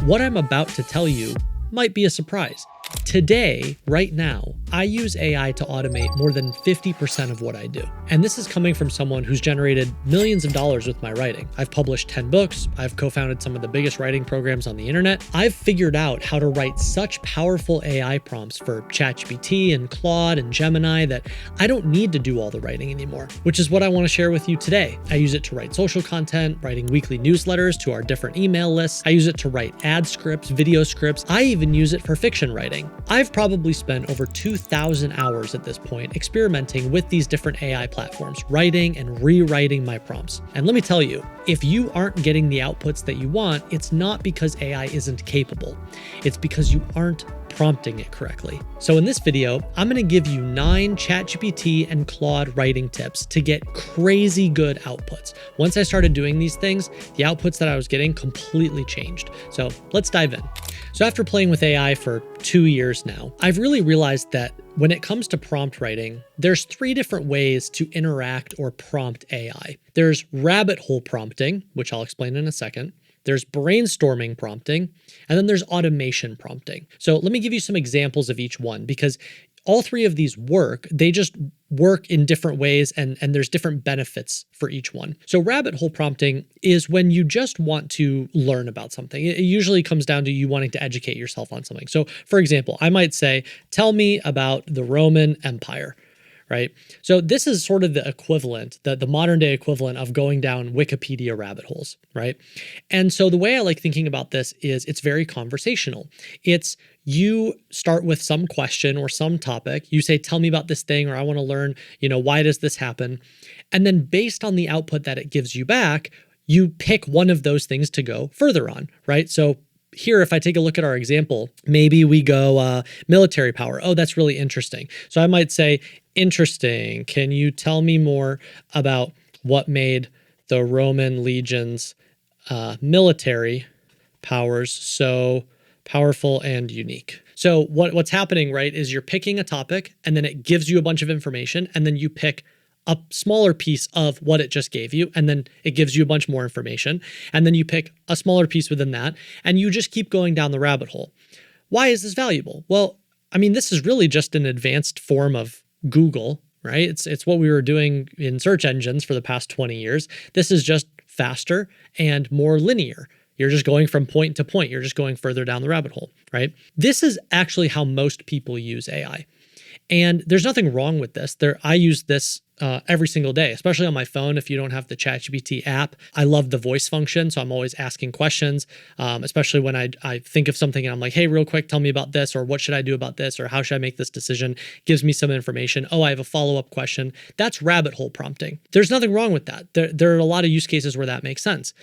What I'm about to tell you might be a surprise. Today, right now, I use AI to automate more than 50% of what I do. And this is coming from someone who's generated millions of dollars with my writing. I've published 10 books. I've co-founded some of the biggest writing programs on the internet. I've figured out how to write such powerful AI prompts for ChatGPT and Claude and Gemini that I don't need to do all the writing anymore, which is what I want to share with you today. I use it to write social content, writing weekly newsletters to our different email lists. I use it to write ad scripts, video scripts. I even use it for fiction writing. I've probably spent over 2,000 hours at this point experimenting with these different AI platforms, writing and rewriting my prompts. And let me tell you, if you aren't getting the outputs that you want, it's not because AI isn't capable. It's because you aren't prompting it correctly. So in this video, I'm going to give you 9 ChatGPT and Claude writing tips to get crazy good outputs. Once I started doing these things, the outputs that I was getting completely changed. So let's dive in. So after playing with AI for 2 years now, I've really realized that when it comes to prompt writing, there's 3 different ways to interact or prompt AI. There's rabbit hole prompting, which I'll explain in a second. There's brainstorming prompting, and then there's automation prompting. So let me give you some examples of each one because all 3 of these work. They just work in different ways and there's different benefits for each one. So rabbit hole prompting is when you just want to learn about something. It usually comes down to you wanting to educate yourself on something. So for example, I might say, tell me about the Roman Empire. Right? So this is sort of the equivalent, the modern day equivalent of going down Wikipedia rabbit holes, right? And so the way I like thinking about this is it's very conversational. It's you start with some question or some topic. You say, tell me about this thing, or I want to learn, why does this happen? And then based on the output that it gives you back, you pick one of those things to go further on, right? So here, if I take a look at our example, maybe we go military power. Oh, that's really interesting. So I might say, interesting. Can you tell me more about what made the Roman legions military powers so powerful and unique? So what's happening, right, is you're picking a topic and then it gives you a bunch of information and then you pick a smaller piece of what it just gave you, and then it gives you a bunch more information, and then you pick a smaller piece within that, and you just keep going down the rabbit hole. Why is this valuable? Well, I mean, this is really just an advanced form of Google, right? It's what we were doing in search engines for the past 20 years. This is just faster and more linear. You're just going from point to point. You're just going further down the rabbit hole, right? This is actually how most people use AI. And there's nothing wrong with this. I use this every single day, especially on my phone. If you don't have the ChatGPT app, I love the voice function. So I'm always asking questions, especially when I think of something and I'm like, hey, real quick, tell me about this, or what should I do about this, or how should I make this decision? Gives me some information. Oh, I have a follow-up question. That's rabbit hole prompting. There's nothing wrong with that. There are a lot of use cases where that makes sense.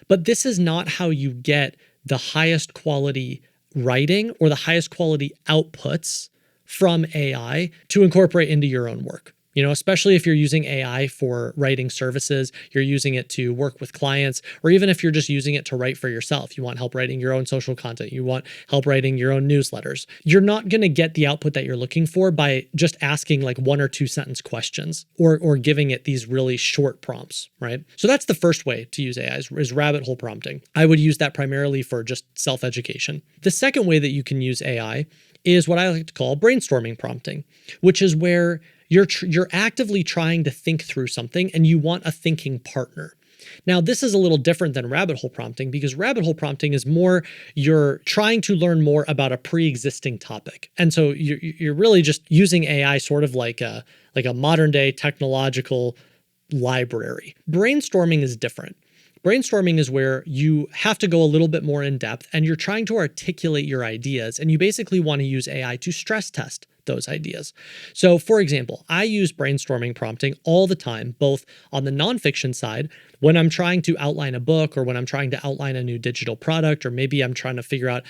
But this is not how you get the highest quality writing or the highest quality outputs from AI to incorporate into your own work. Especially if you're using AI for writing services, you're using it to work with clients, or even if you're just using it to write for yourself, you want help writing your own social content, you want help writing your own newsletters. You're not going to get the output that you're looking for by just asking like 1 or 2 sentence questions or giving it these really short prompts, right? So that's the first way to use AI is rabbit hole prompting. I would use that primarily for just self-education. The second way that you can use AI is what I like to call brainstorming prompting, which is where you're actively trying to think through something and you want a thinking partner. Now, this is a little different than rabbit hole prompting because rabbit hole prompting is more you're trying to learn more about a pre-existing topic. And so you're really just using AI sort of like a modern day technological library. Brainstorming is different. Brainstorming is where you have to go a little bit more in depth and you're trying to articulate your ideas, and you basically want to use AI to stress test those ideas. So for example, I use brainstorming prompting all the time, both on the nonfiction side, when I'm trying to outline a book or when I'm trying to outline a new digital product, or maybe I'm trying to figure out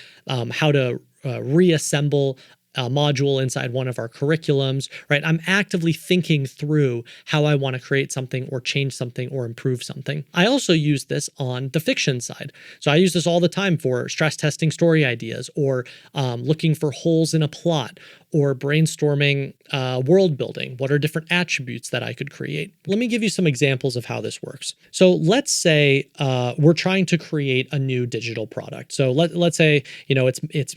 how to reassemble a module inside one of our curriculums, right? I'm actively thinking through how I want to create something or change something or improve something. I also use this on the fiction side. So I use this all the time for stress testing story ideas or looking for holes in a plot or brainstorming world building. What are different attributes that I could create? Let me give you some examples of how this works. So let's say we're trying to create a new digital product. So let's say, it's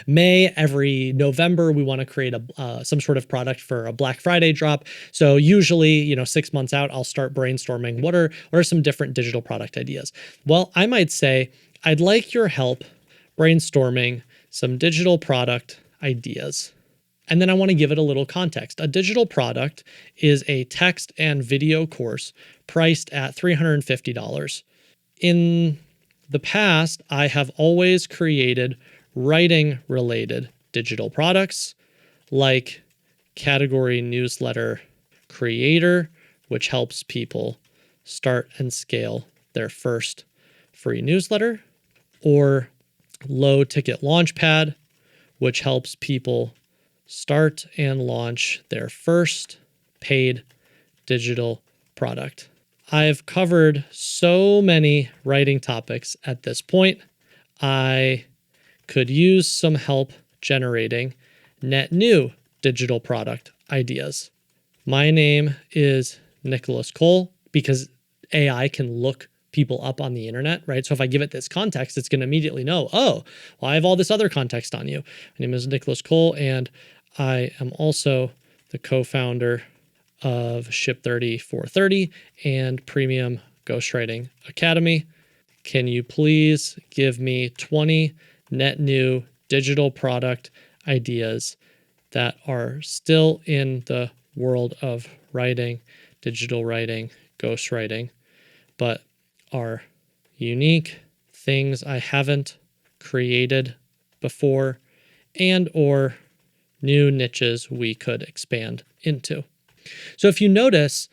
May. Every November we want to create some sort of product for a Black Friday drop. So usually, 6 months out, I'll start brainstorming what are some different digital product ideas. Well, I might say, I'd like your help brainstorming some digital product ideas. And then I want to give it a little context. A digital product is a text and video course priced at $350. In the past, I have always created writing-related digital products like Category Newsletter Creator, which helps people start and scale their first free newsletter, or Low Ticket Launchpad, which helps people start and launch their first paid digital product. I've covered so many writing topics at this point. I could use some help generating net new digital product ideas. My name is Nicolas Cole, because AI can look people up on the internet, right? So if I give it this context, it's going to immediately know, oh, well, I have all this other context on you. My name is Nicolas Cole, and I am also the co-founder of Ship 3430 and Premium Ghostwriting Academy. Can you please give me 20 net new digital product ideas that are still in the world of writing, digital writing, ghostwriting, but are unique things I haven't created before, and or new niches we could expand into. So if you notice,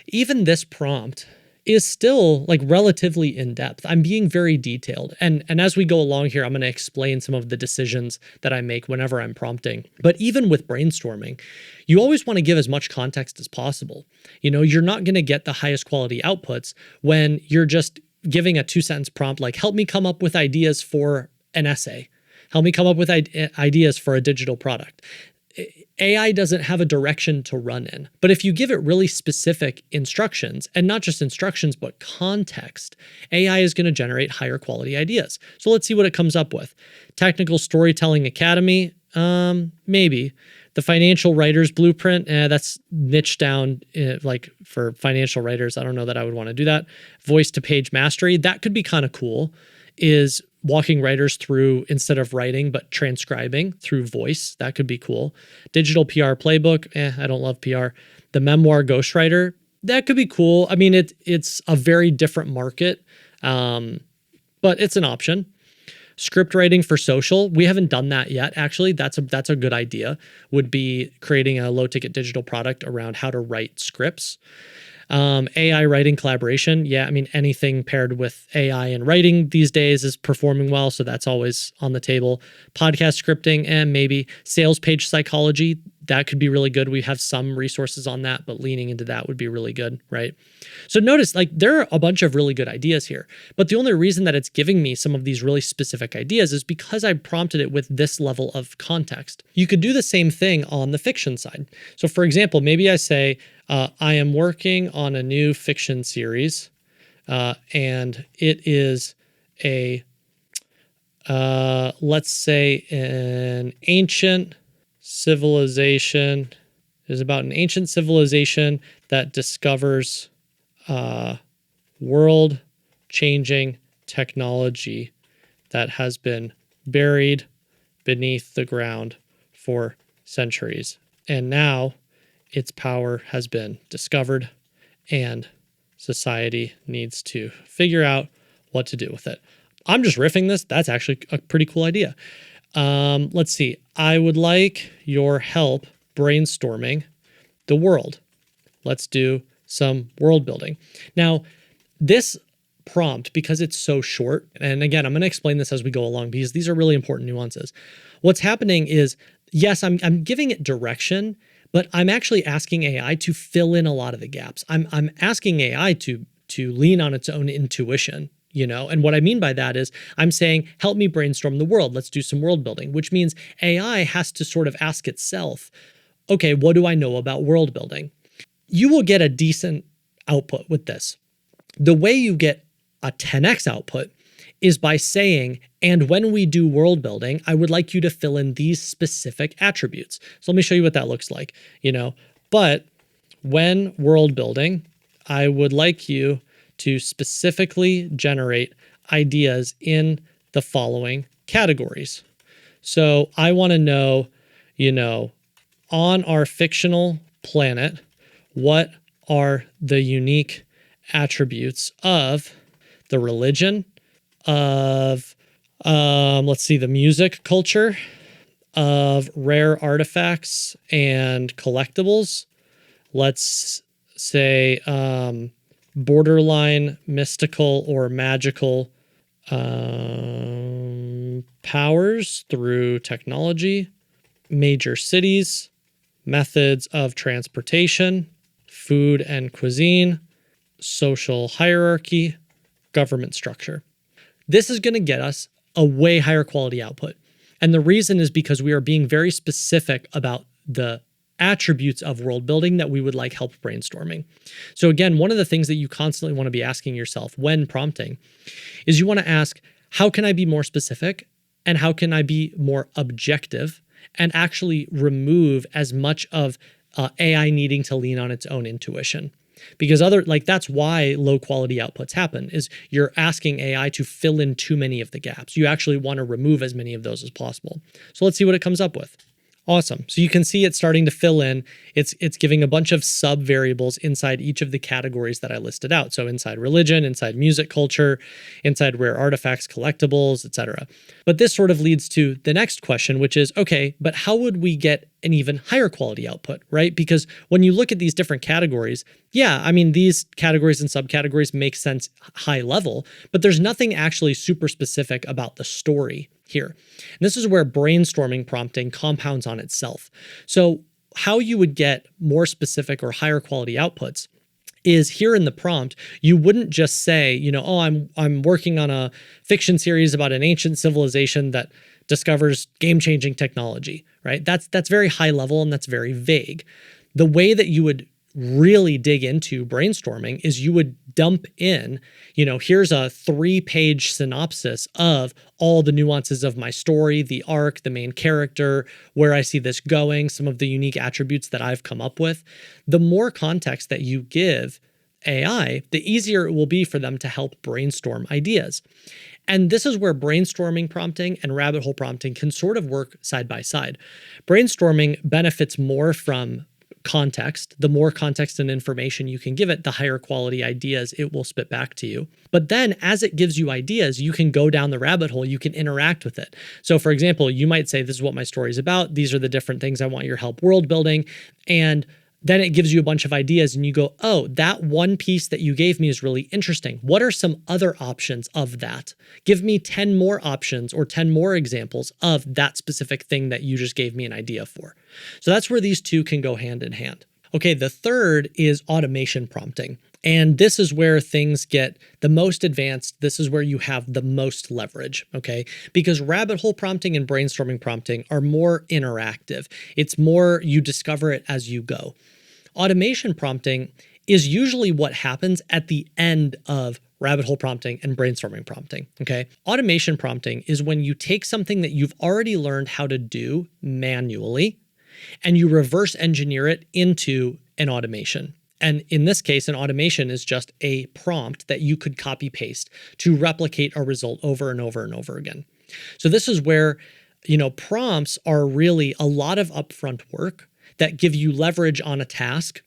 even this prompt is still like relatively in depth. I'm being very detailed. And as we go along here, I'm going to explain some of the decisions that I make whenever I'm prompting. But even with brainstorming, you always want to give as much context as possible. You're not going to get the highest quality outputs when you're just giving a 2-sentence prompt like, help me come up with ideas for an essay. Help me come up with ideas for a digital product. AI doesn't have a direction to run in. But if you give it really specific instructions, and not just instructions, but context, AI is going to generate higher quality ideas. So let's see what it comes up with. Technical Storytelling Academy, maybe. The Financial Writers Blueprint, that's niche down like for financial writers. I don't know that I would want to do that. Voice to Page Mastery, that could be kind of cool, is walking writers through, instead of writing, but transcribing through voice. That could be cool. Digital PR Playbook. I don't love PR. The Memoir Ghostwriter. That could be cool. I mean, it's a very different market, but it's an option. Script writing for social. We haven't done that yet. Actually, that's a good idea. Would be creating a low ticket digital product around how to write scripts. AI writing collaboration. Yeah, I mean, anything paired with AI and writing these days is performing well, so that's always on the table. Podcast scripting, and maybe sales page psychology. That could be really good. We have some resources on that, but leaning into that would be really good, right? So notice, like, there are a bunch of really good ideas here, but the only reason that it's giving me some of these really specific ideas is because I prompted it with this level of context. You could do the same thing on the fiction side. So for example, maybe I say, I am working on a new fiction series, and it is let's say an ancient civilization. It is about an ancient civilization that discovers world-changing technology that has been buried beneath the ground for centuries. And now its power has been discovered, and society needs to figure out what to do with it. I'm just riffing this. That's actually a pretty cool idea. Let's see. I would like your help brainstorming the world. Let's do some world building. Now, this prompt, because it's so short, and again, I'm going to explain this as we go along because these are really important nuances. What's happening is, yes, I'm giving it direction, but I'm actually asking AI to fill in a lot of the gaps. I'm asking AI to lean on its own intuition, And what I mean by that is I'm saying, help me brainstorm the world. Let's do some world building, which means AI has to sort of ask itself, okay, what do I know about world building? You will get a decent output with this. The way you get a 10x output is by saying, and when we do world building, I would like you to fill in these specific attributes. So let me show you what that looks like, But when world building, I would like you to specifically generate ideas in the following categories. So I want to know, on our fictional planet, what are the unique attributes of the religion, of, the music culture, of rare artifacts and collectibles. Let's say borderline mystical or magical powers through technology, major cities, methods of transportation, food and cuisine, social hierarchy, government structure. This is going to get us a way higher quality output. And the reason is because we are being very specific about the attributes of world building that we would like help brainstorming. So again, one of the things that you constantly want to be asking yourself when prompting is you want to ask, how can I be more specific and how can I be more objective and actually remove as much of AI needing to lean on its own intuition? Because that's why low quality outputs happen, is you're asking AI to fill in too many of the gaps. You actually want to remove as many of those as possible. So let's see what it comes up with. Awesome. So you can see it's starting to fill in. It's giving a bunch of sub variables inside each of the categories that I listed out. So inside religion, inside music culture, inside rare artifacts, collectibles, etc. But this sort of leads to the next question, which is, okay, but how would we get an even higher quality output, right? Because when you look at these different categories, these categories and subcategories make sense high level, but there's nothing actually super specific about the story here. And this is where brainstorming prompting compounds on itself. So how you would get more specific or higher quality outputs is here in the prompt, you wouldn't just say, I'm working on a fiction series about an ancient civilization that discovers game-changing technology, right? That's very high level and that's very vague. The way that you would really dig into brainstorming is you would dump in, here's a 3-page synopsis of all the nuances of my story, the arc, the main character, where I see this going, some of the unique attributes that I've come up with. The more context that you give AI, the easier it will be for them to help brainstorm ideas. And this is where brainstorming prompting and rabbit hole prompting can sort of work side by side. Brainstorming benefits more from context. The more context and information you can give it, the higher quality ideas it will spit back to you. But then as it gives you ideas, you can go down the rabbit hole, you can interact with it. So for example, you might say, this is what my story is about. These are the different things I want your help world building. And then it gives you a bunch of ideas and you go, oh, that one piece that you gave me is really interesting. What are some other options of that? Give me 10 more options or 10 more examples of that specific thing that you just gave me an idea for. So that's where these two can go hand in hand. Okay, the third is automation prompting. And this is where things get the most advanced. This is where you have the most leverage, okay? Because rabbit hole prompting and brainstorming prompting are more interactive. It's more you discover it as you go. Automation prompting is usually what happens at the end of rabbit hole prompting and brainstorming prompting, okay? Automation prompting is when you take something that you've already learned how to do manually and you reverse engineer it into an automation. And in this case, an automation is just a prompt that you could copy paste to replicate a result over and over and over again. So this is where, prompts are really a lot of upfront work that give you leverage on a task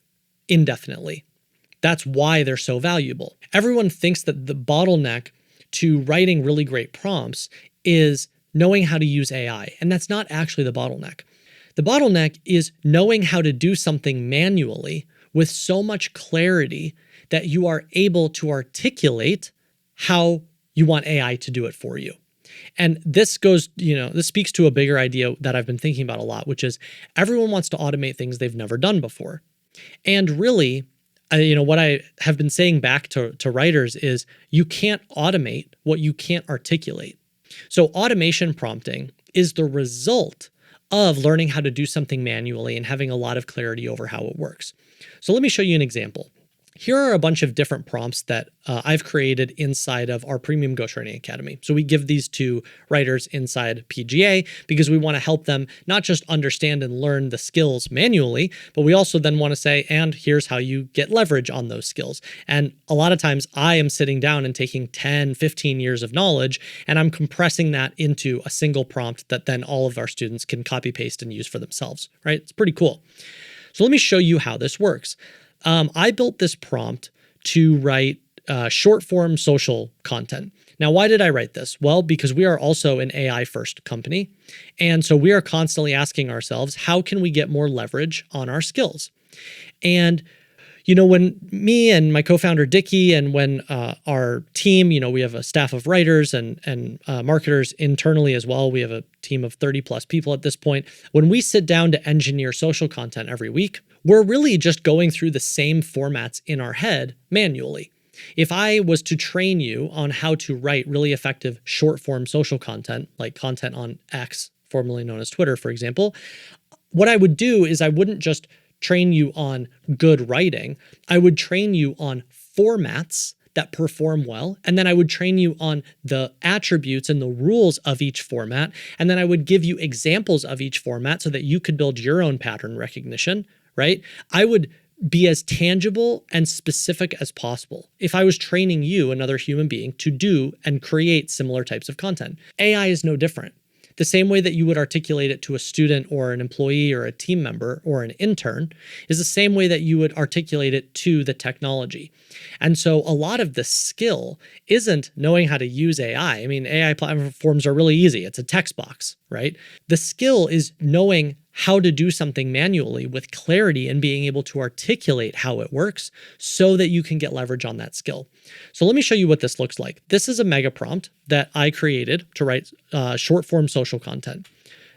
indefinitely. That's why they're so valuable. Everyone thinks that the bottleneck to writing really great prompts is knowing how to use AI, and that's not actually the bottleneck. The bottleneck is knowing how to do something manually with so much clarity that you are able to articulate how you want AI to do it for you. And this goes, this speaks to a bigger idea that I've been thinking about a lot, which is everyone wants to automate things they've never done before. And really, what I have been saying back to writers is you can't automate what you can't articulate. So automation prompting is the result of learning how to do something manually and having a lot of clarity over how it works. So let me show you an example. Here are a bunch of different prompts that I've created inside of our Premium Ghostwriting Academy. So we give these to writers inside PGA because we want to help them not just understand and learn the skills manually, but we also then want to say, and here's how you get leverage on those skills. And a lot of times I am sitting down and taking 10, 15 years of knowledge, and I'm compressing that into a single prompt that then all of our students can copy paste and use for themselves, right? It's pretty cool. So let me show you how this works. I built this prompt to write short form social content. Now, why did I write this? Well, because we are also an AI first company. And so we are constantly asking ourselves, how can we get more leverage on our skills? And when me and my co-founder Dickie and when our team, we have a staff of writers and marketers internally as well. We have a team of 30 plus people at this point. When we sit down to engineer social content every week, we're really just going through the same formats in our head manually. If I was to train you on how to write really effective short form social content, like content on X, formerly known as Twitter, for example, what I would do is I wouldn't just train you on good writing. I would train you on formats that perform well. And then I would train you on the attributes and the rules of each format. And then I would give you examples of each format so that you could build your own pattern recognition, right? I would be as tangible and specific as possible if I was training you, another human being, to do and create similar types of content. AI is no different. The same way that you would articulate it to a student or an employee or a team member or an intern is the same way that you would articulate it to the technology. And so a lot of the skill isn't knowing how to use AI. I mean, AI platforms are really easy. It's a text box, right? The skill is knowing how to do something manually with clarity and being able to articulate how it works so that you can get leverage on that skill. So let me show you what this looks like. This is a mega prompt that I created to write short form social content.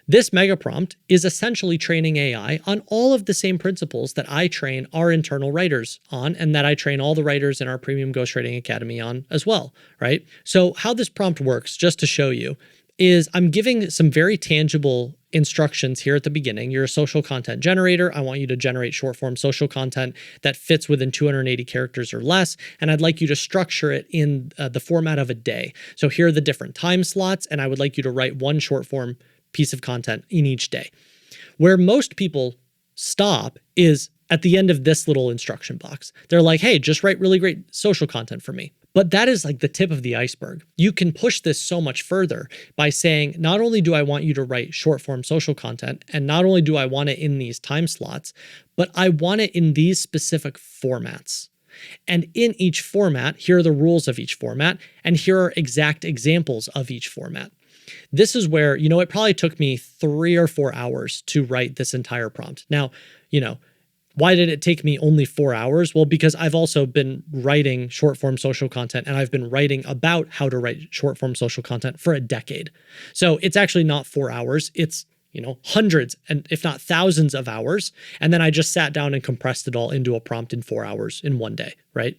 This mega prompt is essentially training AI on all of the same principles that I train our internal writers on and that I train all the writers in our Premium Ghostwriting Academy on as well, right? So how this prompt works, just to show you, is I'm giving some very tangible instructions here at the beginning. You're a social content generator. I want you to generate short form social content that fits within 280 characters or less. And I'd like you to structure it in the format of a day. So here are the different time slots. And I would like you to write one short form piece of content in each day. Where most people stop is at the end of this little instruction box. They're like, hey, just write really great social content for me. But that is like the tip of the iceberg. You can push this so much further by saying, not only do I want you to write short form social content, and not only do I want it in these time slots, but I want it in these specific formats. And in each format, here are the rules of each format, and here are exact examples of each format. This is where, it probably took me 3 or 4 hours to write this entire prompt. Now, why did it take me only 4 hours? Well, because I've also been writing short form social content and I've been writing about how to write short form social content for a decade. So it's actually not 4 hours. It's, hundreds and if not thousands of hours. And then I just sat down and compressed it all into a prompt in 4 hours in one day, right?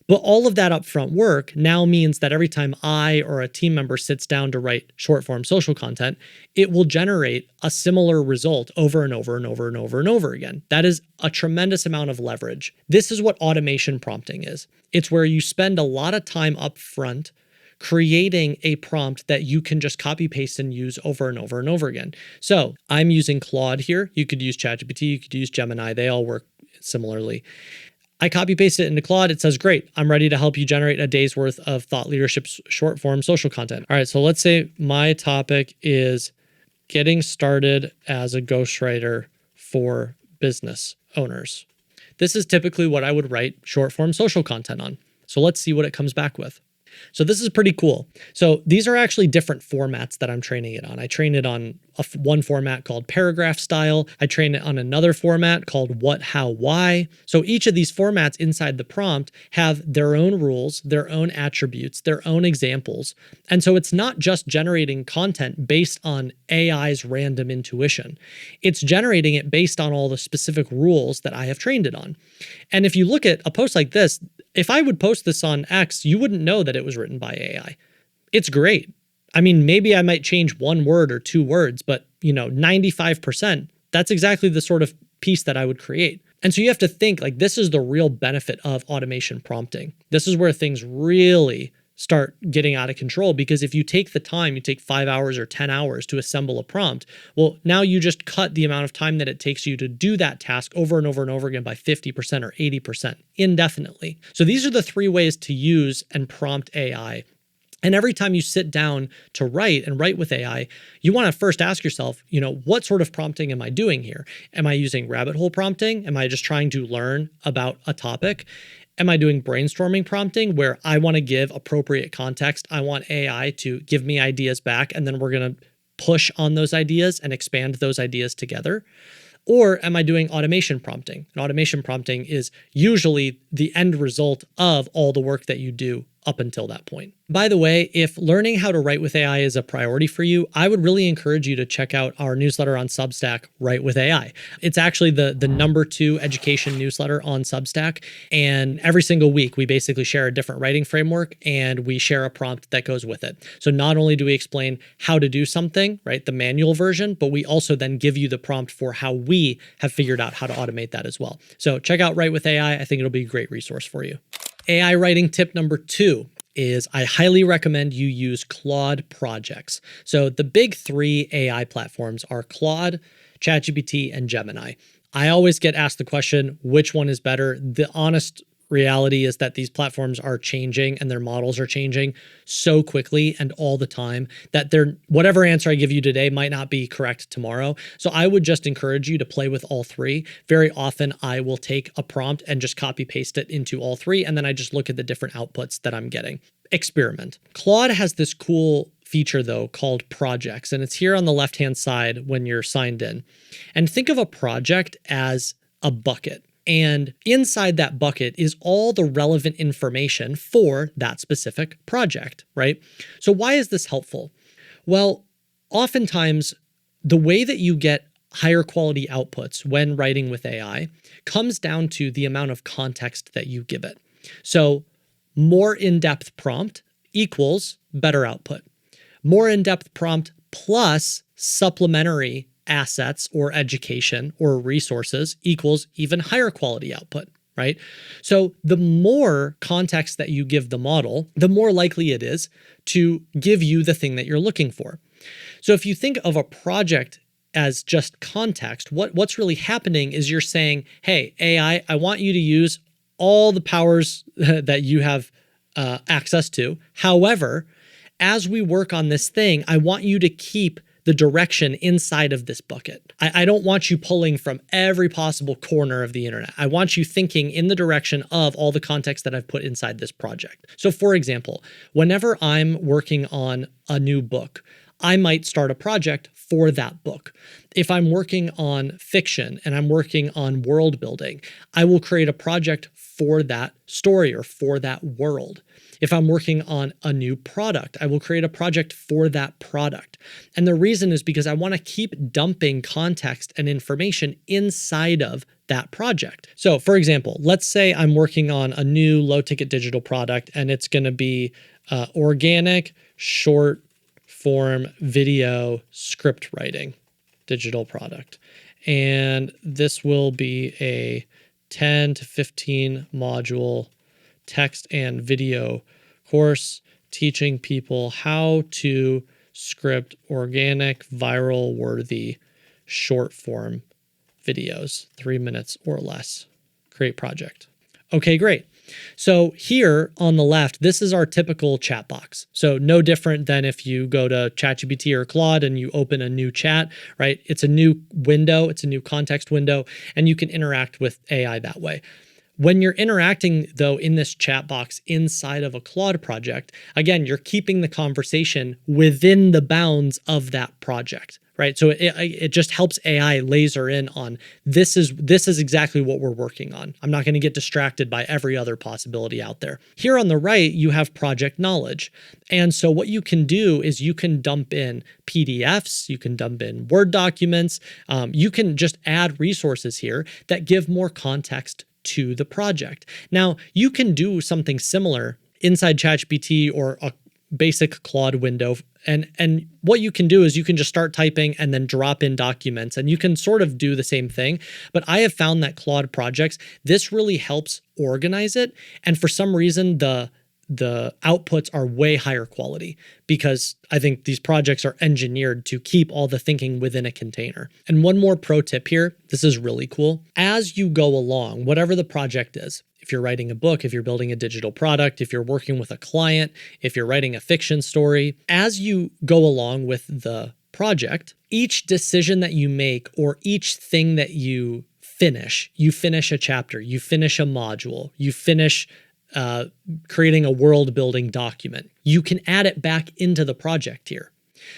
But all of that upfront work now means that every time I or a team member sits down to write short form social content, it will generate a similar result over and over and over and over and over again. That is a tremendous amount of leverage. This is what automation prompting is. It's where you spend a lot of time upfront creating a prompt that you can just copy paste and use over and over and over again. So I'm using Claude here. You could use ChatGPT, you could use Gemini. They all work similarly. I copy paste it into Claude. It says, great, I'm ready to help you generate a day's worth of thought leadership short form social content. All right, so let's say my topic is getting started as a ghostwriter for business owners. This is typically what I would write short form social content on. So let's see what it comes back with. So this is pretty cool. So these are actually different formats that I'm training it on. I train it on one format called paragraph style. I train it on another format called what, how, why. So each of these formats inside the prompt have their own rules, their own attributes, their own examples. And so it's not just generating content based on AI's random intuition. It's generating it based on all the specific rules that I have trained it on. And if you look at a post like this, if I would post this on X, you wouldn't know that it was written by AI. It's great. I mean, maybe I might change one word or two words, but 95%, that's exactly the sort of piece that I would create. And so you have to think like this is the real benefit of automation prompting. This is where things really start getting out of control, because if you take the time, you take 5 hours or 10 hours to assemble a prompt, well, now you just cut the amount of time that it takes you to do that task over and over and over again by 50% or 80% indefinitely. So these are the 3 ways to use and prompt AI. And every time you sit down to write and write with AI, you want to first ask yourself, what sort of prompting am I doing here? Am I using rabbit hole prompting? Am I just trying to learn about a topic? Am I doing brainstorming prompting where I want to give appropriate context? I want AI to give me ideas back, and then we're going to push on those ideas and expand those ideas together. Or am I doing automation prompting? And automation prompting is usually the end result of all the work that you do up until that point. By the way, if learning how to write with AI is a priority for you, I would really encourage you to check out our newsletter on Substack, Write with AI. It's actually the number 2 education newsletter on Substack. And every single week, we basically share a different writing framework and we share a prompt that goes with it. So not only do we explain how to do something, right, the manual version, but we also then give you the prompt for how we have figured out how to automate that as well. So check out Write with AI. I think it'll be a great resource for you. AI writing tip number 2 is I highly recommend you use Claude Projects. So the big 3 AI platforms are Claude, ChatGPT, and Gemini. I always get asked the question, which one is better? The honest reality is that these platforms are changing and their models are changing so quickly and all the time that whatever answer I give you today might not be correct tomorrow. So I would just encourage you to play with all 3. Very often I will take a prompt and just copy paste it into all 3, and then I just look at the different outputs that I'm getting. Experiment. Claude has this cool feature though called projects, and it's here on the left-hand side when you're signed in. And think of a project as a bucket. And inside that bucket is all the relevant information for that specific project, right? So why is this helpful? Well, oftentimes the way that you get higher quality outputs when writing with AI comes down to the amount of context that you give it. So more in-depth prompt equals better output. More in-depth prompt plus supplementary assets or education or resources equals even higher quality output, right? So the more context that you give the model, the more likely it is to give you the thing that you're looking for. So if you think of a project as just context, what's really happening is you're saying, hey, AI, I want you to use all the powers that you have access to. However, as we work on this thing, I want you to keep the direction inside of this bucket. I don't want you pulling from every possible corner of the internet. I want you thinking in the direction of all the context that I've put inside this project. So for example, whenever I'm working on a new book, I might start a project for that book. If I'm working on fiction and I'm working on world building, I will create a project for that story or for that world. If I'm working on a new product, I will create a project for that product. And the reason is because I want to keep dumping context and information inside of that project. So for example, let's say I'm working on a new low-ticket digital product and it's going to be organic, short form video script writing digital product. And this will be a 10 to 15 module text and video course teaching people how to script organic, viral worthy short form videos, 3 minutes or less. Create project. Okay, great. So here on the left, this is our typical chat box. So no different than if you go to ChatGPT or Claude and you open a new chat, right? It's a new window, it's a new context window, and you can interact with AI that way. When you're interacting, though, in this chat box inside of a Claude project, again, you're keeping the conversation within the bounds of that project, right? So it just helps AI laser in on this is exactly what we're working on. I'm not going to get distracted by every other possibility out there. Here on the right, you have project knowledge. And so what you can do is you can dump in PDFs, you can dump in Word documents, you can just add resources here that give more context to the project. Now, you can do something similar inside ChatGPT or a basic Claude window. And what you can do is you can just start typing and then drop in documents, and you can sort of do the same thing. But I have found that Claude Projects, this really helps organize it. And for some reason, the outputs are way higher quality because I think these projects are engineered to keep all the thinking within a container. And one more pro tip here, this is really cool. As you go along, whatever the project is, if you're writing a book, if you're building a digital product, if you're working with a client, if you're writing a fiction story, as you go along with the project, each decision that you make or each thing that you finish a chapter, you finish a module, you finish creating a world building document, you can add it back into the project here.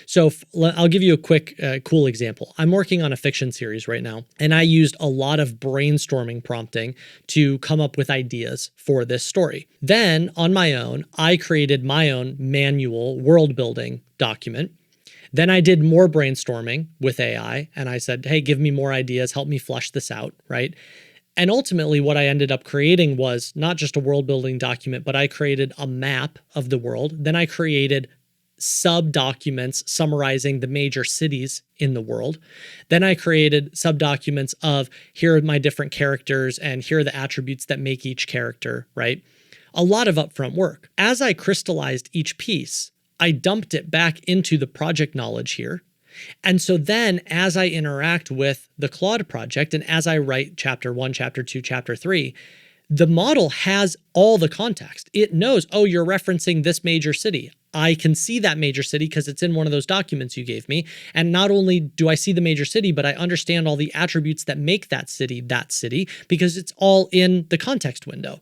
So I'll give you a quick, cool example. I'm working on a fiction series right now, and I used a lot of brainstorming prompting to come up with ideas for this story. Then on my own, I created my own manual world building document. Then I did more brainstorming with AI, and I said, hey, give me more ideas, help me flesh this out, right? And ultimately, what I ended up creating was not just a world building document, but I created a map of the world. Then I created sub-documents summarizing the major cities in the world. Then I created sub-documents of here are my different characters and here are the attributes that make each character, right? A lot of upfront work. As I crystallized each piece, I dumped it back into the project knowledge here. And so then as I interact with the Claude project and as I write chapter 1, chapter 2, chapter 3, the model has all the context. It knows, oh, you're referencing this major city. I can see that major city because it's in one of those documents you gave me. And not only do I see the major city, but I understand all the attributes that make that city because it's all in the context window.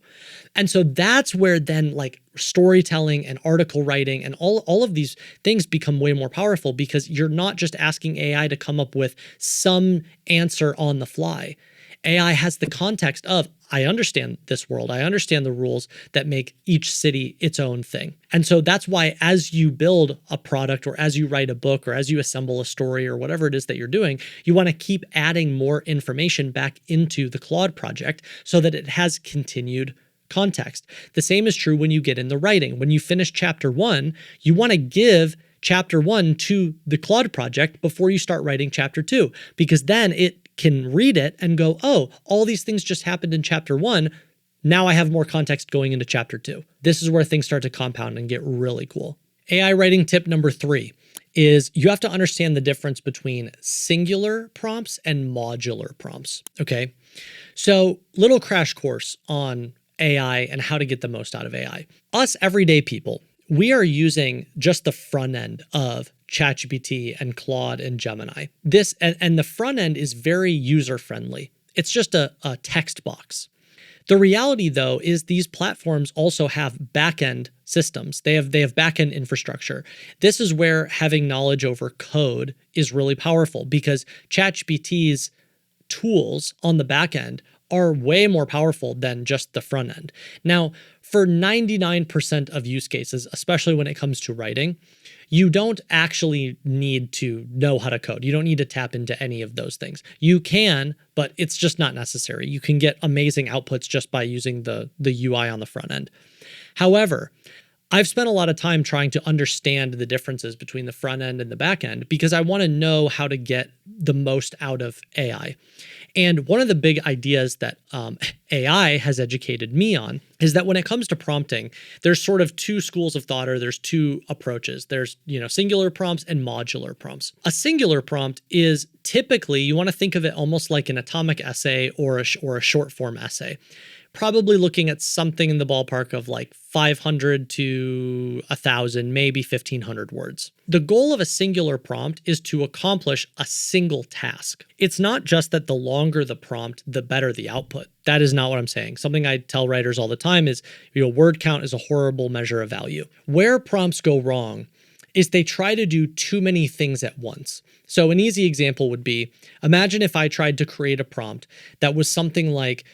And so that's where then like storytelling and article writing and all of these things become way more powerful because you're not just asking AI to come up with some answer on the fly. AI has the context of, I understand this world. I understand the rules that make each city its own thing. And so that's why as you build a product or as you write a book or as you assemble a story or whatever it is that you're doing, you want to keep adding more information back into the Claude project so that it has continued context. The same is true when you get in the writing. When you finish chapter 1, you want to give chapter 1 to the Claude project before you start writing chapter 2, because then it can read it and go, oh, all these things just happened in chapter 1. Now I have more context going into chapter 2. This is where things start to compound and get really cool. AI writing tip number 3 is you have to understand the difference between singular prompts and modular prompts, okay? So little crash course on AI and how to get the most out of AI. Us everyday people, we are using just the front end of ChatGPT and Claude and Gemini. This and the front end is very user-friendly. It's just a text box. The reality, though, is these platforms also have back-end systems. They have back-end infrastructure. This is where having knowledge over code is really powerful because ChatGPT's tools on the back end are way more powerful than just the front end. Now, for 99% of use cases, especially when it comes to writing, you don't actually need to know how to code. You don't need to tap into any of those things. You can, but it's just not necessary. You can get amazing outputs just by using the UI on the front end. However, I've spent a lot of time trying to understand the differences between the front end and the back end because I want to know how to get the most out of AI. And one of the big ideas that AI has educated me on is that when it comes to prompting, there's sort of two schools of thought, or there's two approaches. There's, singular prompts and modular prompts. A singular prompt is typically, you want to think of it almost like an atomic essay or a short form essay. probably looking at something in the ballpark of like 500 to 1,000, maybe 1,500 words. The goal of a singular prompt is to accomplish a single task. It's not just that the longer the prompt, the better the output. That is not what I'm saying. Something I tell writers all the time is, word count is a horrible measure of value. Where prompts go wrong is they try to do too many things at once. So an easy example would be, imagine if I tried to create a prompt that was something like,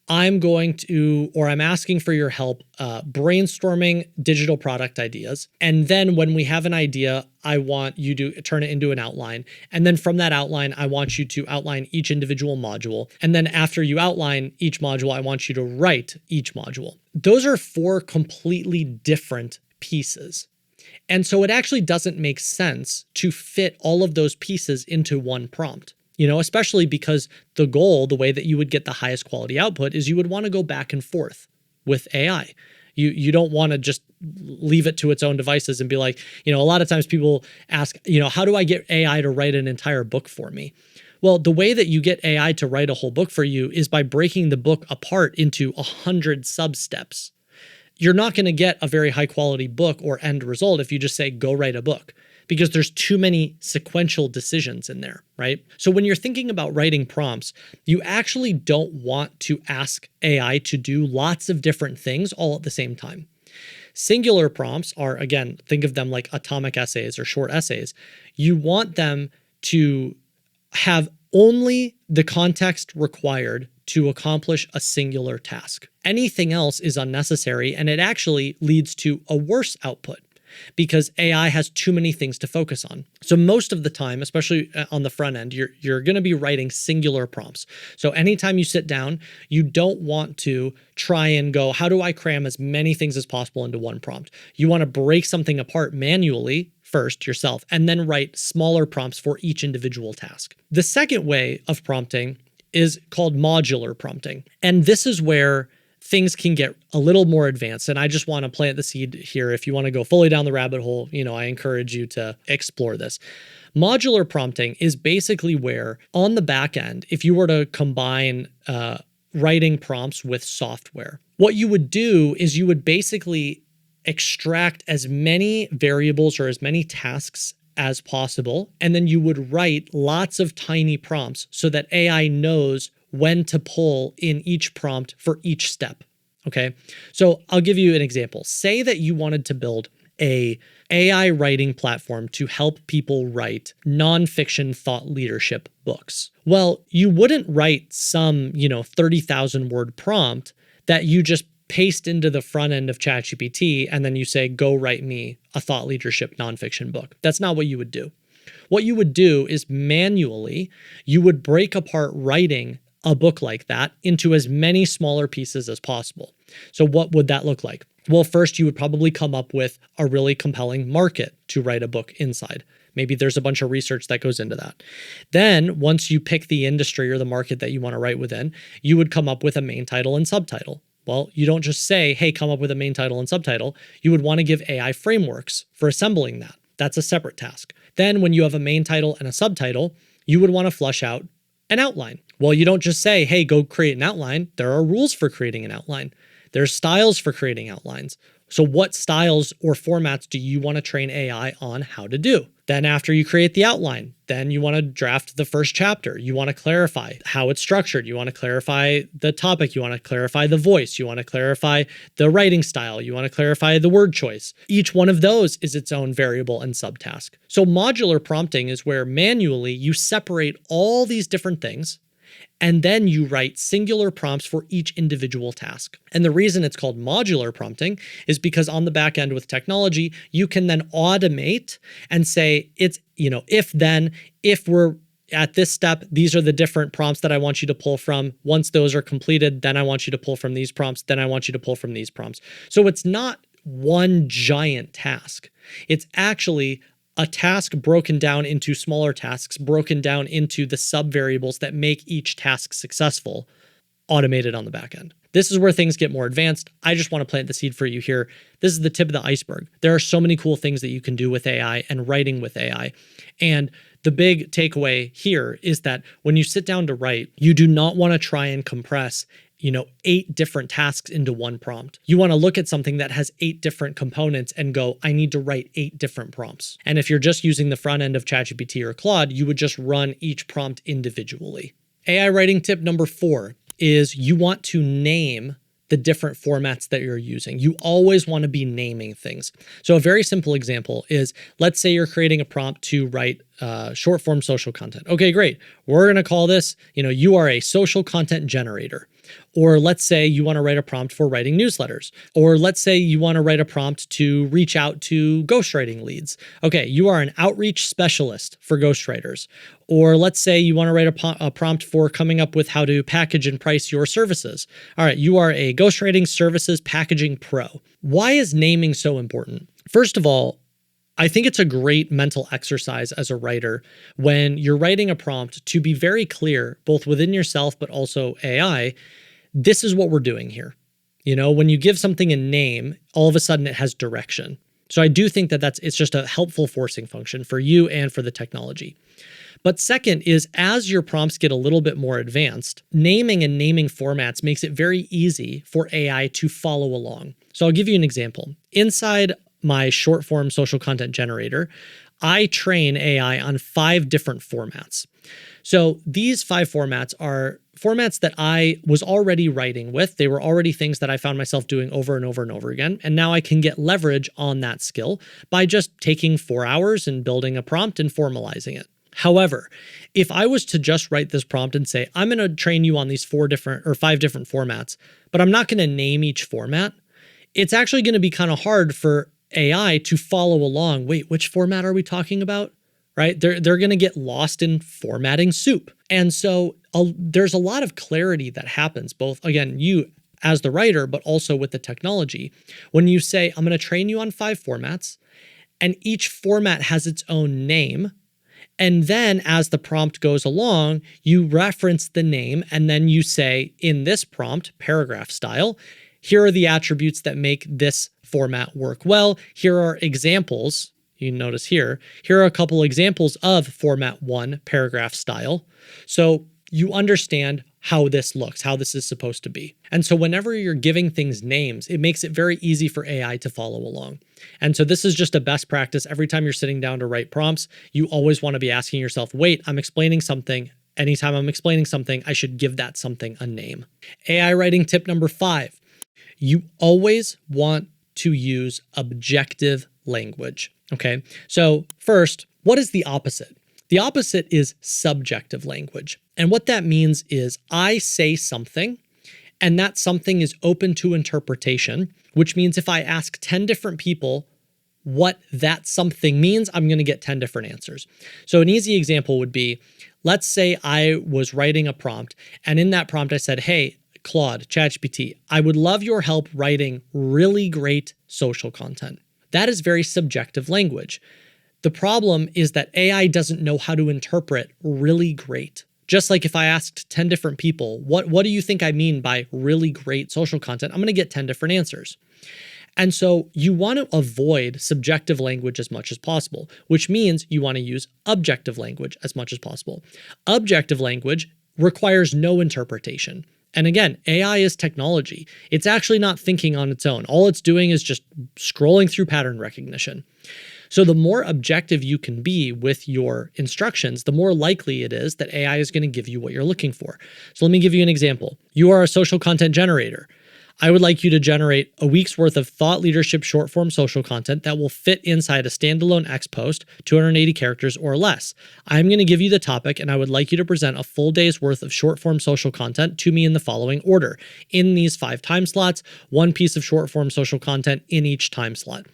I'm asking for your help brainstorming digital product ideas. And then when we have an idea, I want you to turn it into an outline. And then from that outline, I want you to outline each individual module. And then after you outline each module, I want you to write each module. Those are 4 completely different pieces. And so it actually doesn't make sense to fit all of those pieces into one prompt. Especially because the goal, the way that you would get the highest quality output is you would want to go back and forth with AI. You don't want to just leave it to its own devices and be like, a lot of times people ask, how do I get AI to write an entire book for me? Well, the way that you get AI to write a whole book for you is by breaking the book apart into 100 sub-steps. You're not going to get a very high quality book or end result if you just say, go write a book, because there's too many sequential decisions in there, right? So when you're thinking about writing prompts, you actually don't want to ask AI to do lots of different things all at the same time. Singular prompts are, again, think of them like atomic essays or short essays. You want them to have only the context required to accomplish a singular task. Anything else is unnecessary, and it actually leads to a worse output because AI has too many things to focus on. So most of the time, especially on the front end, you're going to be writing singular prompts. So anytime you sit down, you don't want to try and go, how do I cram as many things as possible into one prompt? You want to break something apart manually first yourself, and then write smaller prompts for each individual task. The second way of prompting is called modular prompting. And this is where things can get a little more advanced. And I just want to plant the seed here. If you want to go fully down the rabbit hole, I encourage you to explore this. Modular prompting is basically where on the back end, if you were to combine writing prompts with software, what you would do is you would basically extract as many variables or as many tasks as possible. And then you would write lots of tiny prompts so that AI knows when to pull in each prompt for each step. Okay. So I'll give you an example. Say that you wanted to build a AI writing platform to help people write nonfiction thought leadership books. Well, you wouldn't write some, 30,000 word prompt that you just paste into the front end of ChatGPT and then you say, go write me a thought leadership nonfiction book. That's not what you would do. What you would do is manually, you would break apart writing a book like that into as many smaller pieces as possible. So what would that look like? Well, first, you would probably come up with a really compelling market to write a book inside. Maybe there's a bunch of research that goes into that. Then once you pick the industry or the market that you want to write within, you would come up with a main title and subtitle. Well, you don't just say, hey, come up with a main title and subtitle. You would want to give AI frameworks for assembling that. That's a separate task. Then when you have a main title and a subtitle, you would want to flush out an outline. Well, you don't just say, hey, go create an outline. There are rules for creating an outline. There's styles for creating outlines. So what styles or formats do you want to train AI on how to do? Then after you create the outline, then you want to draft the first chapter. You want to clarify how it's structured. You want to clarify the topic. You want to clarify the voice. You want to clarify the writing style. You want to clarify the word choice. Each one of those is its own variable and subtask. So modular prompting is where manually you separate all these different things, and then you write singular prompts for each individual task. And the reason it's called modular prompting is because on the back end with technology, you can then automate and say, it's, if we're at this step, these are the different prompts that I want you to pull from. Once those are completed, then I want you to pull from these prompts. Then I want you to pull from these prompts. So it's not one giant task. It's actually a task broken down into smaller tasks, broken down into the sub-variables that make each task successful, automated on the back end. This is where things get more advanced. I just want to plant the seed for you here. This is the tip of the iceberg. There are so many cool things that you can do with AI and writing with AI. And the big takeaway here is that when you sit down to write, you do not want to try and compress 8 different tasks into one prompt. You want to look at something that has 8 different components and go, I need to write 8 different prompts. And if you're just using the front end of ChatGPT or Claude, you would just run each prompt individually. AI writing tip number 4 is you want to name the different formats that you're using. You always want to be naming things. So a very simple example is, let's say you're creating a prompt to write short form social content. Okay, great. We're going to call this, you are a social content generator. Or let's say you want to write a prompt for writing newsletters. Or let's say you want to write a prompt to reach out to ghostwriting leads. Okay, you are an outreach specialist for ghostwriters. Or let's say you want to write a prompt for coming up with how to package and price your services. All right, you are a ghostwriting services packaging pro. Why is naming so important? First of all, I think it's a great mental exercise as a writer when you're writing a prompt to be very clear, both within yourself, but also AI, this is what we're doing here. When you give something a name, all of a sudden it has direction. So I do think that it's just a helpful forcing function for you and for the technology. But second is, as your prompts get a little bit more advanced, naming and naming formats makes it very easy for AI to follow along. So I'll give you an example. Inside my short form social content generator, I train AI on 5 different formats. So these 5 formats are formats that I was already writing with. They were already things that I found myself doing over and over and over again. And now I can get leverage on that skill by just taking 4 hours and building a prompt and formalizing it. However, if I was to just write this prompt and say, I'm going to train you on these 5 different formats, but I'm not going to name each format, it's actually going to be kind of hard for AI to follow along. Wait, which format are we talking about? Right? They're going to get lost in formatting soup. And so there's a lot of clarity that happens, both, again, you as the writer, but also with the technology. When you say, I'm going to train you on 5 formats, and each format has its own name, and then as the prompt goes along, you reference the name, and then you say, in this prompt, paragraph style, here are the attributes that make this format work well. Here are examples. You notice here are a couple examples of format 1, paragraph style. So you understand how this looks, how this is supposed to be. And so whenever you're giving things names, it makes it very easy for AI to follow along. And so this is just a best practice. Every time you're sitting down to write prompts, you always want to be asking yourself, wait, I'm explaining something. Anytime I'm explaining something, I should give that something a name. AI writing tip number 5, you always want to use objective language. Okay, so first, what is the opposite? The opposite is subjective language. And what that means is I say something, and that something is open to interpretation, which means if I ask 10 different people what that something means, I'm going to get 10 different answers. So an easy example would be, let's say I was writing a prompt, and in that prompt I said, hey, Claude, ChatGPT, I would love your help writing really great social content. That is very subjective language. The problem is that AI doesn't know how to interpret really great. Just like if I asked 10 different people, what do you think I mean by really great social content? I'm going to get 10 different answers. And so you want to avoid subjective language as much as possible, which means you want to use objective language as much as possible. Objective language requires no interpretation. And again, AI is technology. It's actually not thinking on its own. All it's doing is just scrolling through pattern recognition. So the more objective you can be with your instructions, the more likely it is that AI is going to give you what you're looking for. So let me give you an example. You are a social content generator. I would like you to generate a week's worth of thought leadership short form social content that will fit inside a standalone X post, 280 characters or less. I'm going to give you the topic, and I would like you to present a full day's worth of short form social content to me in the following order. In these 5 time slots, 1 piece of short form social content in each time slot.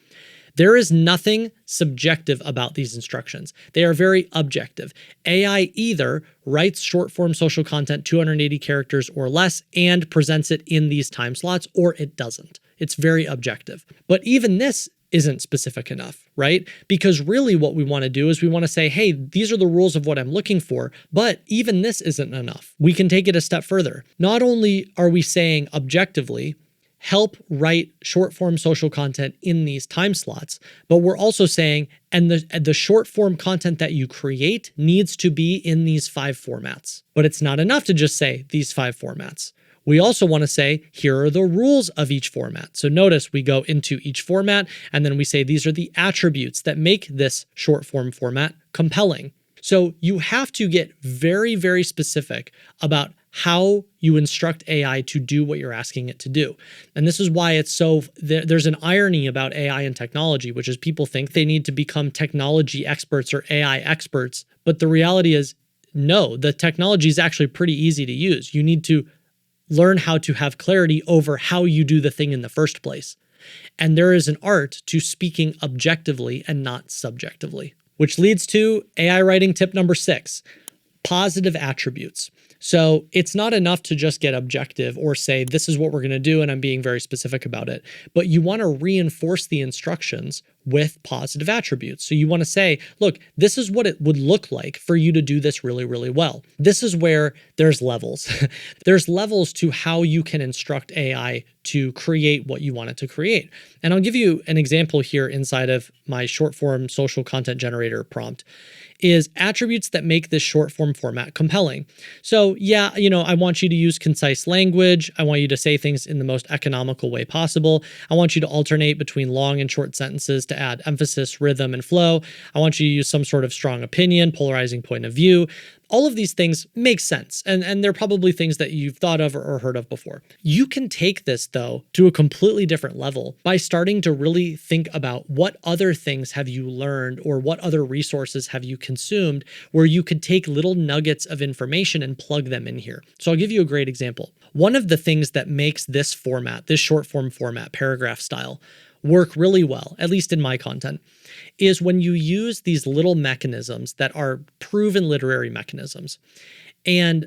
There is nothing subjective about these instructions. They are very objective. AI either writes short form social content 280 characters or less and presents it in these time slots, or it doesn't. It's very objective. But even this isn't specific enough, right? Because really what we want to do is we want to say, hey, these are the rules of what I'm looking for, but even this isn't enough. We can take it a step further. Not only are we saying objectively, help write short form social content in these time slots, but we're also saying, and the short form content that you create needs to be in these 5 formats. But it's not enough to just say these 5 formats. We also want to say, here are the rules of each format. So notice we go into each format and then we say, these are the attributes that make this short form format compelling. So you have to get very, very specific about how you instruct AI to do what you're asking it to do. And this is why there's an irony about AI and technology, which is people think they need to become technology experts or AI experts. But the reality is, no, the technology is actually pretty easy to use. You need to learn how to have clarity over how you do the thing in the first place. And there is an art to speaking objectively and not subjectively, which leads to AI writing tip number 6, positive attributes. So it's not enough to just get objective or say, this is what we're going to do, and I'm being very specific about it. But you want to reinforce the instructions with positive attributes. So you want to say, look, this is what it would look like for you to do this really, really well. This is where there's levels. There's levels to how you can instruct AI to create what you want it to create. And I'll give you an example here inside of my short form social content generator prompt is attributes that make this short form format compelling. So yeah, I want you to use concise language. I want you to say things in the most economical way possible. I want you to alternate between long and short sentences to add emphasis, rhythm, and flow. I want you to use some sort of strong opinion, polarizing point of view. All of these things make sense, and they're probably things that you've thought of or heard of before. You can take this, though, to a completely different level by starting to really think about what other things have you learned or what other resources have you consumed where you could take little nuggets of information and plug them in here. So I'll give you a great example. One of the things that makes this format, this short form format, paragraph style, work really well, at least in my content, is when you use these little mechanisms that are proven literary mechanisms. And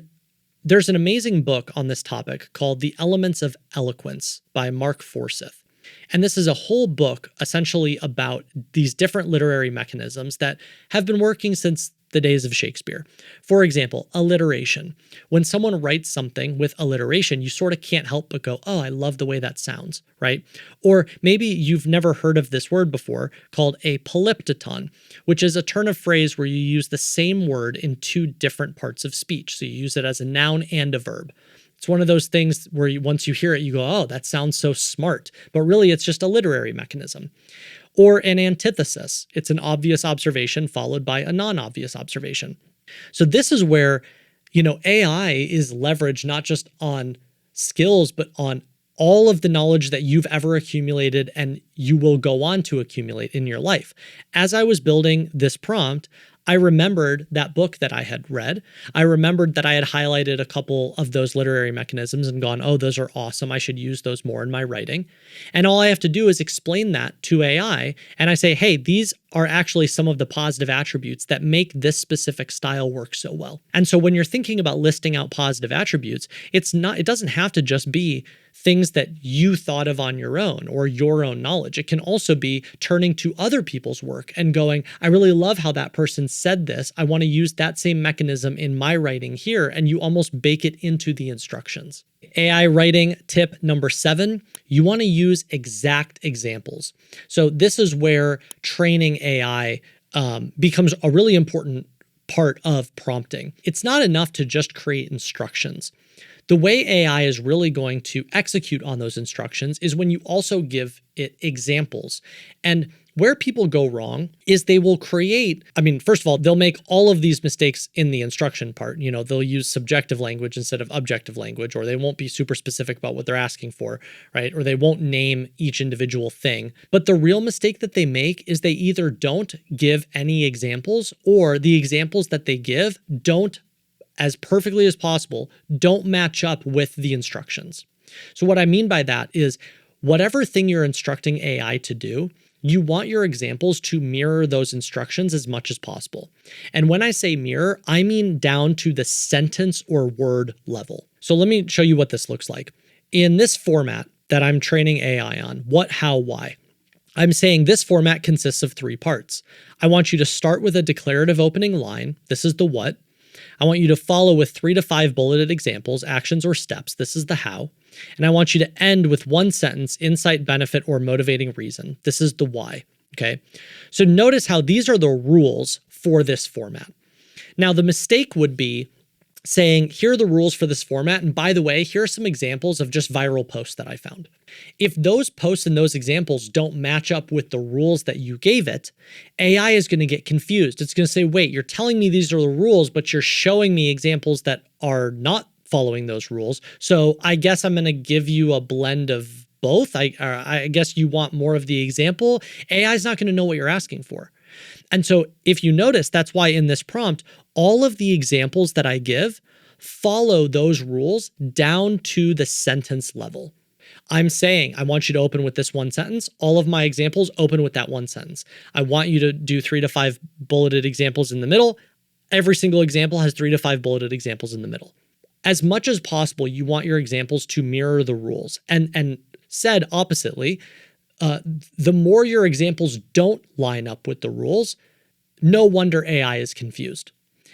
there's an amazing book on this topic called The Elements of Eloquence by Mark Forsyth. And this is a whole book essentially about these different literary mechanisms that have been working since the days of Shakespeare. For example, alliteration. When someone writes something with alliteration, you sort of can't help but go, oh, I love the way that sounds, right? Or maybe you've never heard of this word before called a polyptoton, which is a turn of phrase where you use the same word in two different parts of speech. So you use it as a noun and a verb. It's one of those things where once you hear it, you go, oh, that sounds so smart. But really, it's just a literary mechanism. Or an antithesis. It's an obvious observation followed by a non-obvious observation. So this is where, AI is leveraged not just on skills, but on all of the knowledge that you've ever accumulated and you will go on to accumulate in your life. As I was building this prompt, I remembered that book that I had read. I remembered that I had highlighted a couple of those literary mechanisms and gone, oh, those are awesome. I should use those more in my writing. And all I have to do is explain that to AI. And I say, hey, these are actually some of the positive attributes that make this specific style work so well. And so when you're thinking about listing out positive attributes, it doesn't have to just be things that you thought of on your own or your own knowledge. It can also be turning to other people's work and going, I really love how that person said this. I want to use that same mechanism in my writing here. And you almost bake it into the instructions. AI writing tip number 7, you want to use exact examples. So this is where training AI becomes a really important part of prompting. It's not enough to just create instructions. The way AI is really going to execute on those instructions is when you also give it examples. And where people go wrong is they will first of all, they'll make all of these mistakes in the instruction part. They'll use subjective language instead of objective language, or they won't be super specific about what they're asking for, right? Or they won't name each individual thing. But the real mistake that they make is they either don't give any examples, or the examples that they give don't, as perfectly as possible, don't match up with the instructions. So what I mean by that is whatever thing you're instructing AI to do, you want your examples to mirror those instructions as much as possible. And when I say mirror, I mean down to the sentence or word level. So let me show you what this looks like. In this format that I'm training AI on, what, how, why, I'm saying this format consists of 3 parts. I want you to start with a declarative opening line. This is the what. I want you to follow with 3 to 5 bulleted examples, actions, or steps. This is the how. And I want you to end with 1 sentence, insight, benefit, or motivating reason. This is the why. Okay. So notice how these are the rules for this format. Now, the mistake would be saying, here are the rules for this format. And by the way, here are some examples of just viral posts that I found. If those posts and those examples don't match up with the rules that you gave it, AI is going to get confused. It's going to say, wait, you're telling me these are the rules, but you're showing me examples that are not following those rules. So I guess I'm going to give you a blend of both. I guess you want more of the example. AI is not going to know what you're asking for. And so if you notice, that's why in this prompt, all of the examples that I give follow those rules down to the sentence level. I'm saying, I want you to open with this one sentence. All of my examples open with that one sentence. I want you to do 3 to 5 bulleted examples in the middle. Every single example has 3 to 5 bulleted examples in the middle. As much as possible, you want your examples to mirror the rules. And said oppositely, the more your examples don't line up with the rules, no wonder AI is confused.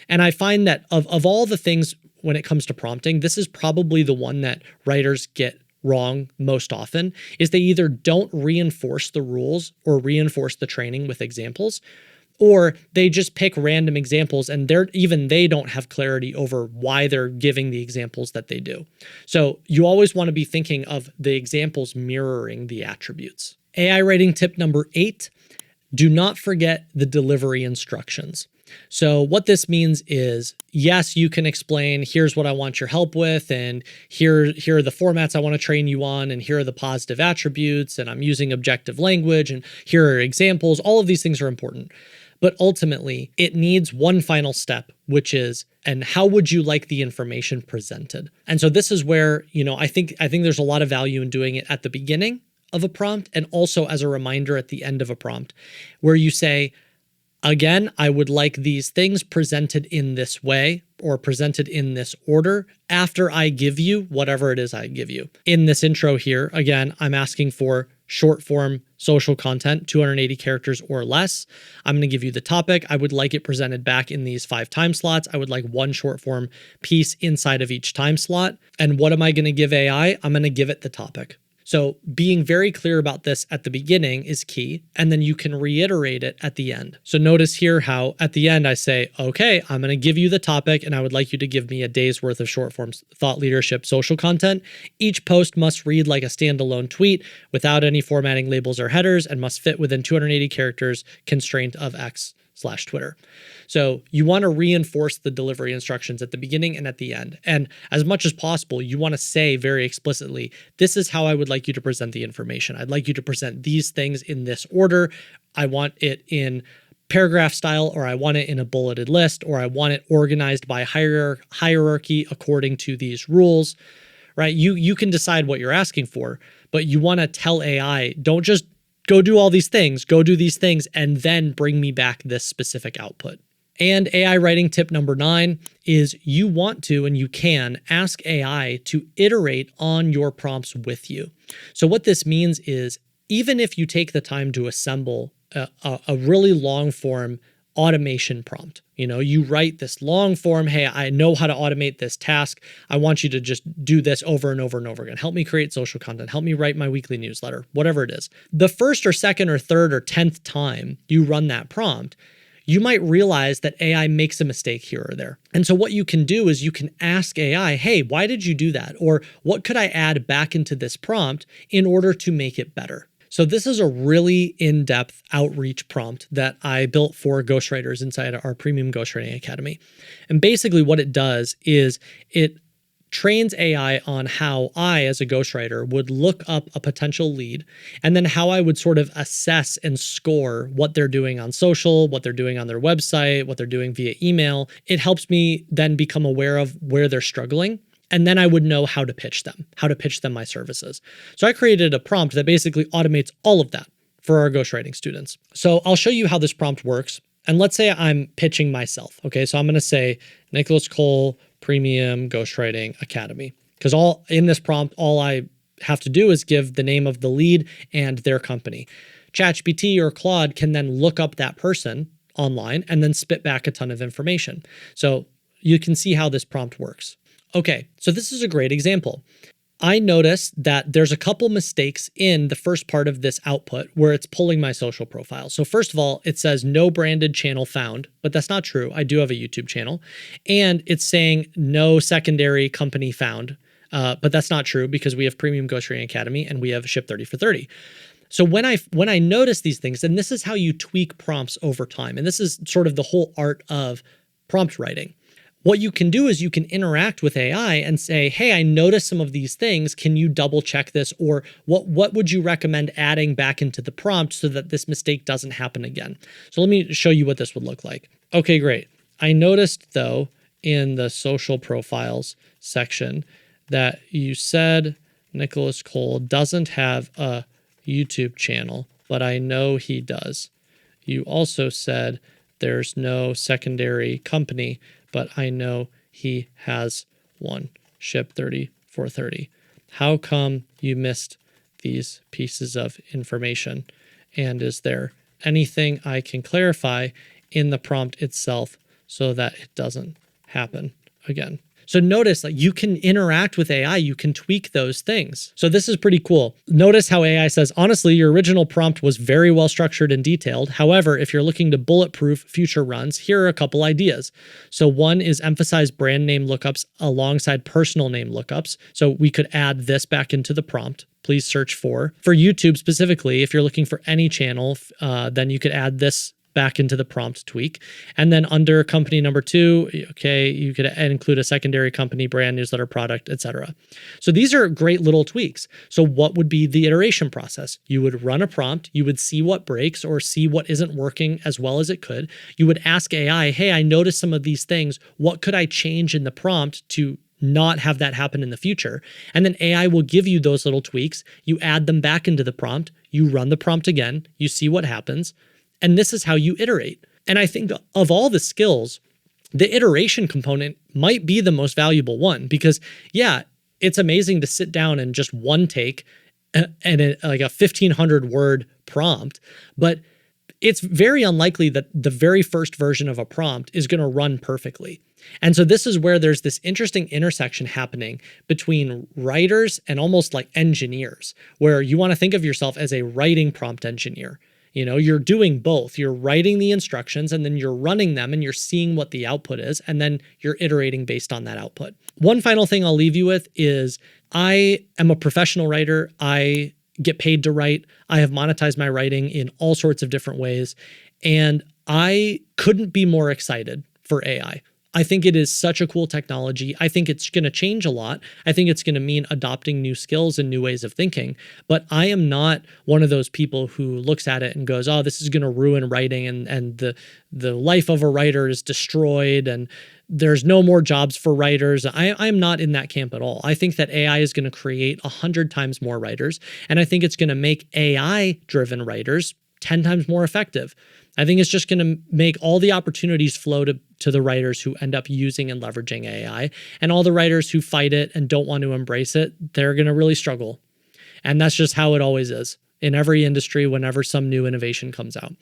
And I find that of all the things when it comes to prompting, this is probably the one that writers get wrong most often, is they either don't reinforce the rules or reinforce the training with examples, or they just pick random examples and they don't have clarity over why they're giving the examples that they do. So you always want to be thinking of the examples mirroring the attributes. AI writing tip number 8, do not forget the delivery instructions. So what this means is, yes, you can explain, here's what I want your help with, and here are the formats I want to train you on, and here are the positive attributes, and I'm using objective language, and here are examples. All of these things are important. But ultimately, it needs one final step, which is, and how would you like the information presented? And so this is where, I think there's a lot of value in doing it at the beginning of a prompt and also as a reminder at the end of a prompt, where you say, again, I would like these things presented in this way or presented in this order after I give you whatever it is I give you. In this intro here, again, I'm asking for short form social content, 280 characters or less. I'm going to give you the topic. I would like it presented back in these 5 time slots. I would like one short form piece inside of each time slot. And what am I going to give AI? I'm going to give it the topic. So being very clear about this at the beginning is key, and then you can reiterate it at the end. So notice here how at the end I say, okay, I'm going to give you the topic and I would like you to give me a day's worth of short form thought leadership social content. Each post must read like a standalone tweet without any formatting labels or headers and must fit within 280 characters constraint of X/Twitter. So you want to reinforce the delivery instructions at the beginning and at the end. And as much as possible, you want to say very explicitly, this is how I would like you to present the information. I'd like you to present these things in this order. I want it in paragraph style, or I want it in a bulleted list, or I want it organized by hierarchy according to these rules, right? You can decide what you're asking for, but you want to tell AI, don't just go do all these things, go do these things, and then bring me back this specific output. And AI writing tip number 9 is you want to and you can ask AI to iterate on your prompts with you. So what this means is, even if you take the time to assemble a really long form automation prompt, you write this long form, hey, I know how to automate this task. I want you to just do this over and over and over again. Help me create social content. Help me write my weekly newsletter, whatever it is. The first or second or third or 10th time you run that prompt, you might realize that AI makes a mistake here or there. And so what you can do is you can ask AI, hey, why did you do that? Or what could I add back into this prompt in order to make it better? So this is a really in-depth outreach prompt that I built for ghostwriters inside our Premium Ghostwriting Academy. And basically what it does is it trains AI on how I, as a ghostwriter, would look up a potential lead, and then how I would sort of assess and score what they're doing on social, what they're doing on their website, what they're doing via email. It helps me then become aware of where they're struggling, and then I would know how to pitch them my services. So I created a prompt that basically automates all of that for our ghostwriting students. So I'll show you how this prompt works. And let's say I'm pitching myself. Okay, so I'm going to say Nicolas Cole Premium Ghostwriting Academy, because all in this prompt, all I have to do is give the name of the lead and their company. ChatGPT or Claude can then look up that person online and then spit back a ton of information. So you can see how this prompt works. Okay, so this is a great example. I noticed that there's a couple mistakes in the first part of this output where it's pulling my social profile. So first of all, it says no branded channel found, but that's not true. I do have a YouTube channel. And it's saying no secondary company found, but that's not true because we have Premium Ghostwriting Academy and we have Ship 30 for 30. So when I notice these things, and this is how you tweak prompts over time, and this is sort of the whole art of prompt writing. What you can do is you can interact with AI and say, hey, I noticed some of these things. Can you double check this? Or what would you recommend adding back into the prompt so that this mistake doesn't happen again? So let me show you what this would look like. Okay, great. I noticed though in the social profiles section that you said Nicolas Cole doesn't have a YouTube channel, but I know he does. You also said there's no secondary company, but I know he has one, Ship 30 for 30. How come you missed these pieces of information? And is there anything I can clarify in the prompt itself so that it doesn't happen again? So notice like you can interact with AI, you can tweak those things. So this is pretty cool. Notice how AI says, honestly, your original prompt was very well structured and detailed. However, if you're looking to bulletproof future runs, here are a couple ideas. So one is emphasize brand name lookups alongside personal name lookups. So we could add this back into the prompt. Please search for YouTube specifically, if you're looking for any channel, then you could add this back into the prompt tweak. And then under company number 2, okay, you could include a secondary company, brand, newsletter, product, etc. So these are great little tweaks. So what would be the iteration process? You would run a prompt, you would see what breaks or see what isn't working as well as it could. You would ask AI, hey, I noticed some of these things. What could I change in the prompt to not have that happen in the future? And then AI will give you those little tweaks. You add them back into the prompt. You run the prompt again. You see what happens. And this is how you iterate. And I think of all the skills, the iteration component might be the most valuable one because, yeah, it's amazing to sit down and just one take and like a 1,500 word prompt, but it's very unlikely that the very first version of a prompt is going to run perfectly. And so this is where there's this interesting intersection happening between writers and almost like engineers, where you want to think of yourself as a writing prompt engineer. You know, you're doing both. You're writing the instructions and then you're running them and you're seeing what the output is, and then you're iterating based on that output. One final thing I'll leave you with is I am a professional writer. I get paid to write. I have monetized my writing in all sorts of different ways, and I couldn't be more excited for AI. I think it is such a cool technology. I think it's going to change a lot. I think it's going to mean adopting new skills and new ways of thinking. But I am not one of those people who looks at it and goes, oh, this is going to ruin writing and the life of a writer is destroyed and there's no more jobs for writers. I'm not in that camp at all. I think that AI is going to create 100 times more writers. And I think it's going to make AI-driven writers 10 times more effective. I think it's just going to make all the opportunities flow to the writers who end up using and leveraging AI, and all the writers who fight it and don't want to embrace it, they're going to really struggle. And that's just how it always is in every industry whenever some new innovation comes out.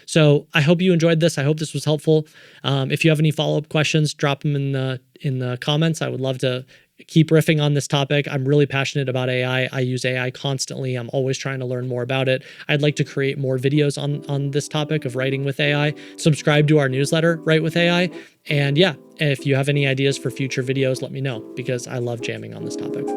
So I hope you enjoyed this. I hope this was helpful. If you have any follow-up questions, drop them in the comments. I would love to keep riffing on this topic. I'm really passionate about AI. I use AI constantly. I'm always trying to learn more about it. I'd like to create more videos on this topic of writing with AI. Subscribe to our newsletter, Write with AI. And yeah, if you have any ideas for future videos, let me know because I love jamming on this topic.